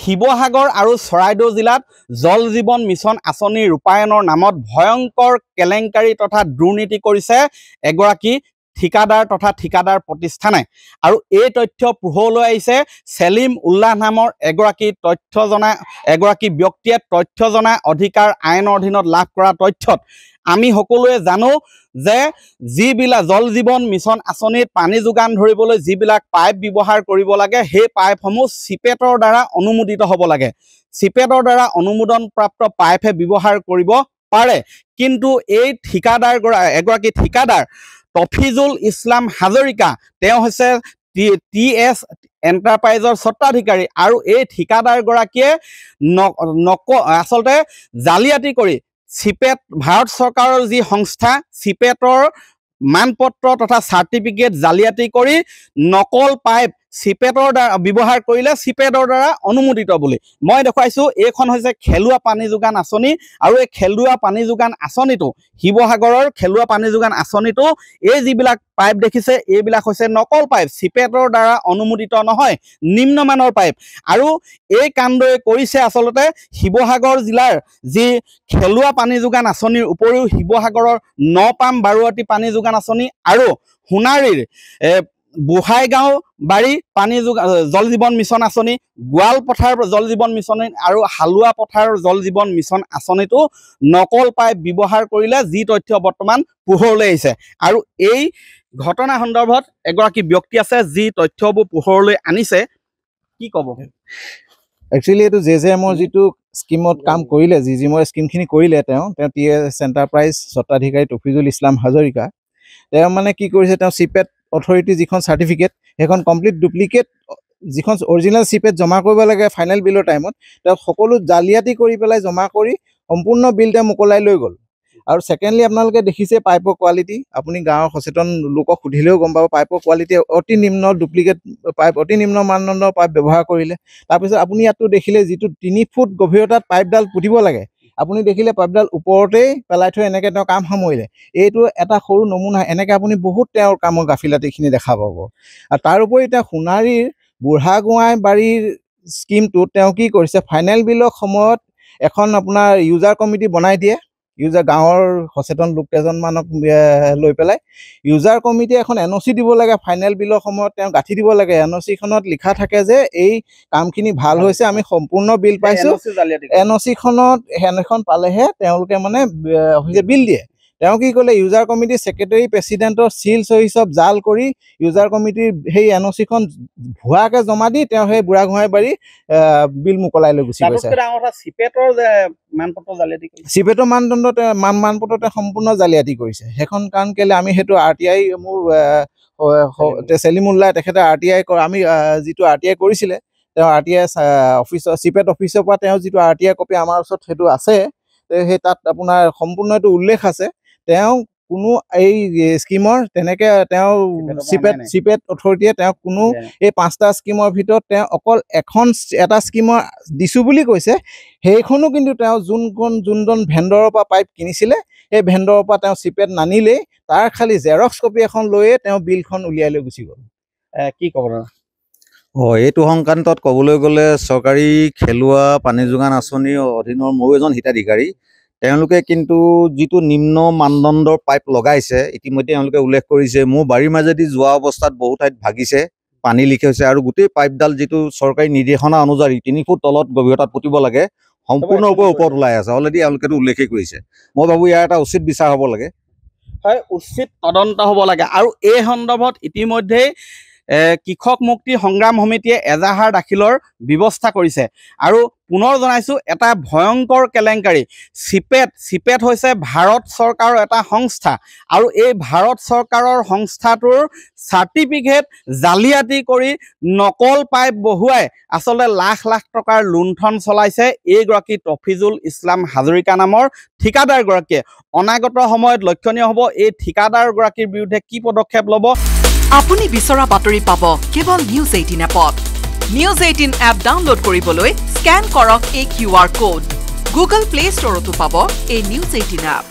শিৱসাগৰ আৰু চৰাইদেউ জিলাত জল জীৱন মিছন আঁচনি ৰূপায়ণৰ নামত ভয়ংকৰ কেলেংকাৰী তথা দুৰ্নীতি কৰিছে এগৰাকী ঠিকাদাৰ তথা ঠিকাদাৰ প্ৰতিষ্ঠানে। আৰু এই তথ্য পোহৰলৈ আহিছে সেলিম উল্লাহ নামৰ এগৰাকী ব্যক্তিয়ে তথ্য জনাই অধিকাৰ আইনৰ অধীনত লাভ কৰা তথ্যত আমি সকলোৱে জানো যে যিবিলাক জল জীৱন মিছন আঁচনিত পানী যোগান ধৰিবলৈ যিবিলাক পাইপ ব্যৱহাৰ কৰিব লাগে সেই পাইপসমূহ চিপেটৰ দ্বাৰা অনুমোদিত হ'ব লাগে। চিপেটৰ দ্বাৰা অনুমোদনপ্ৰাপ্ত পাইপহে ব্যৱহাৰ কৰিব পাৰে। কিন্তু এই এগৰাকী ঠিকাদাৰ তফিজুল ইছলাম হাজৰিকা, তেওঁ হৈছে TS এণ্টাৰপ্ৰাইজৰ স্বত্বাধিকাৰী আৰু এই ঠিকাদাৰগৰাকীয়ে আচলতে জালিয়াতি কৰি চিপেট ভাৰত চৰকাৰৰ যি সংস্থা চিপেটৰ মানপত্ৰ তথা চাৰ্টিফিকেট জালিয়াতি কৰি নকল পাইপ চিপেটৰ দ্বাৰা ব্যৱহাৰ কৰিলে চিপেটৰ দ্বাৰা অনুমোদিত বুলি মই দেখুৱাইছোঁ। এইখন হৈছে খেলুৱা পানী যোগান আঁচনি আৰু এই খেলুৱা পানী যোগান আঁচনিটো শিৱসাগৰৰ খেলুৱা পানী যোগান আঁচনিটো এই যিবিলাক পাইপ দেখিছে এইবিলাক হৈছে নকল পাইপ, চিপেটৰ দ্বাৰা অনুমোদিত নহয়, নিম্নমানৰ পাইপ। আৰু এই কাণ্ডই কৰিছে আচলতে শিৱসাগৰ জিলাৰ যি খেলুৱা পানী যোগান আঁচনিৰ উপৰিও শিৱসাগৰৰ নপাম বাৰুৱাতি পানী যোগান আঁচনি আৰু সোণাৰীৰ বুঢ়াইগাঁও বাৰী পানী জল জীৱন মিছন আঁচনি, গোৱালপথাৰ জল জীৱন মিছন আৰু হালুৱা পথাৰ জল জীৱন মিছন আঁচনিটো নকল পাইপ ব্যৱহাৰ কৰিলে, যি তথ্য বৰ্তমান পোহৰলৈ আহিছে। আৰু এই ঘটনা সন্দৰ্ভত এগৰাকী ব্যক্তি আছে যি তথ্যবোৰ পোহৰলৈ আনিছে, কি ক'ব? একচুৱেলি এইটো JJMৰ যিটো স্কিমত কাম কৰিলে, JJMৰ স্কিমখিনি কৰিলে তেওঁ TS এণ্টাৰপ্ৰাইজ স্বত্বাধিকাৰী তফিজুল ইছলাম হাজৰিকা, তেওঁ মানে কি কৰিছে, তেওঁ চিপেট অথৰিটি যিখন চাৰ্টিফিকেট সেইখন কমপ্লিট ডুপ্লিকেট যিখন অৰিজিনেল চিপেট জমা কৰিব লাগে ফাইনেল বিলৰ টাইমত তেওঁ সকলো জালিয়াতি কৰি পেলাই জমা কৰি সম্পূৰ্ণ বিল তেওঁ মোকলাই লৈ গ'ল। আৰু ছেকেণ্ডলি আপোনালোকে দেখিছে পাইপৰ কোৱালিটি, আপুনি গাঁৱৰ সচেতন লোকক সুধিলেও গম পাব পাইপৰ কোৱালিটি অতি নিম্ন, ডুপ্লিকেট পাইপ, অতি নিম্ন মানদণ্ডৰ পাইপ ব্যৱহাৰ কৰিলে। তাৰপিছত আপুনি ইয়াতো দেখিলে যিটো 3 ফুট গভীৰতাত পাইপডাল পুতিব লাগে, আপুনি দেখিলে পাইপডাল ওপৰতেই পেলাই থৈ এনেকৈ তেওঁ কাম সামৰিলে। এইটো এটা সৰু নমুনা, এনেকৈ আপুনি বহুত তেওঁৰ কামৰ গাফিলাতিখিনি দেখা পাব। আৰু তাৰ উপৰি তেওঁ সোণাৰীৰ বুঢ়াগোঁৱাই বাৰীৰ স্কিমটোত তেওঁ কি কৰিছে, ফাইনেল বিলৰ সময়ত এখন আপোনাৰ ইউজাৰ কমিটি বনাই দিয়ে, গাঁৱৰ সচেতন লোক কেইজনমানক লৈ পেলাই ইউজাৰ কমিটিয়ে এখন NOC দিব লাগে। ফাইনেল বিলৰ সময়ত তেওঁ গাঁঠি দিব লাগে, NOCখনত লিখা থাকে যে এই কামখিনি ভাল হৈছে, আমি সম্পূৰ্ণ বিল পাইছোঁ। NOCখনত সেইখন পালেহে তেওঁলোকে মানে বিল দিয়ে। তেওঁ কি কৰিলে, ইউজাৰ কমিটিৰ ছেক্ৰেটাৰী প্ৰেচিডেণ্টৰ চিল চহি চব জাল কৰি ইউজাৰ কমিটিৰ সেই NOCখন ভুৱাকৈ জমা দি তেওঁ সেই বুঢ়াগোঁহাই বাৰী বিল মোকলাই লৈ গুচি গৈছে। চিপেটৰ মানপত্ৰতে সম্পূৰ্ণ জালিয়াতি কৰিছে সেইখন। কাৰণ কেলৈ আমি সেইটো RTI মোৰ সেলিমুল্লাহ তেখেতে RTI আমি যিটো RTI কৰিছিলে, তেওঁ RTI অফিচৰ চিপেট অফিচৰ পৰা তেওঁ যিটো RTI কপি আমাৰ ওচৰত সেইটো আছে, সেই তাত আপোনাৰ সম্পূৰ্ণ এইটো উল্লেখ আছে। তেওঁ কোনো এই স্কিমৰ তেনেকৈ তেওঁ চিপেট অথৰিটিয়ে তেওঁ কোনো এই 5টা স্কিমৰ ভিতৰত তেওঁ অকল এটা স্কিমৰ দিছোঁ বুলি কৈছে। সেইখনো কিন্তু তেওঁ যোনজন ভেণ্ডৰৰ পৰা পাইপ কিনিছিলে সেই ভেণ্ডৰৰ পৰা তেওঁ চিপেট নানিলেই, তাৰ খালি জেৰক্স কপি এখন লৈয়ে তেওঁ বিলখন উলিয়াই লৈ গুচি গ'ল। কি ক'ব? এইটো সংক্ৰান্তত ক'বলৈ গ'লে চৰকাৰী খেলুৱা পানী যোগান আঁচনিৰ অধীনৰ ময়ো এজন হিতাধিকাৰী। তেওঁলোকে কিন্তু যিটো নিম্ন মানদণ্ডৰ পাইপ লগাইছে, ইতিমধ্যে তেওঁলোকে উল্লেখ কৰিছে মোৰ বাৰীৰ মাজেদি যোৱা অৱস্থাত বহু ঠাইত ভাগিছে, পানী লিক হৈছে আৰু গোটেই পাইপডাল যিটো চৰকাৰী নিৰ্দেশনা অনুযায়ী 3 ফুট তলত গভীৰতাত পুতিব লাগে সম্পূৰ্ণৰূপে ওপৰত ওলাই আছে। অলৰেডি তেওঁলোকেতো উল্লেখেই কৰিছে। মই ভাবোঁ ইয়াৰ এটা উচিত বিচাৰ হ'ব লাগে, হয়, উচিত তদন্ত হ'ব লাগে। আৰু এই সন্দৰ্ভত ইতিমধ্যেই কৃষক মুক্তি সংগ্ৰাম সমিতিয়ে এজাহাৰ দাখিলৰ ব্যৱস্থা কৰিছে। আৰু পুনৰ জনাইছোঁ, এটা ভয়ংকৰ কেলেংকাৰী। চিপেট হৈছে ভাৰত চৰকাৰৰ এটা সংস্থা আৰু এই ভাৰত চৰকাৰৰ সংস্থাটোৰ চাৰ্টিফিকেট জালিয়াতি কৰি নকল পাইপ বহুৱাই আচলতে লাখ লাখ টকাৰ লুণ্ঠন চলাইছে এইগৰাকী তফিজুল ইছলাম হাজৰিকা নামৰ ঠিকাদাৰগৰাকীয়ে। অনাগত সময়ত লক্ষণীয় হ'ব এই ঠিকাদাৰগৰাকীৰ বিৰুদ্ধে কি পদক্ষেপ ল'ব। আপুনি বিচৰা বাতৰি পাব কেৱল নিউজ 18 এপত। নিউজ 18 এপ ডাউনলোড কৰিবলৈ স্কেন কৰক এই QR কোড। গুগল প্লে ষ্টৰতো পাব এই নিউজ 18 এপ।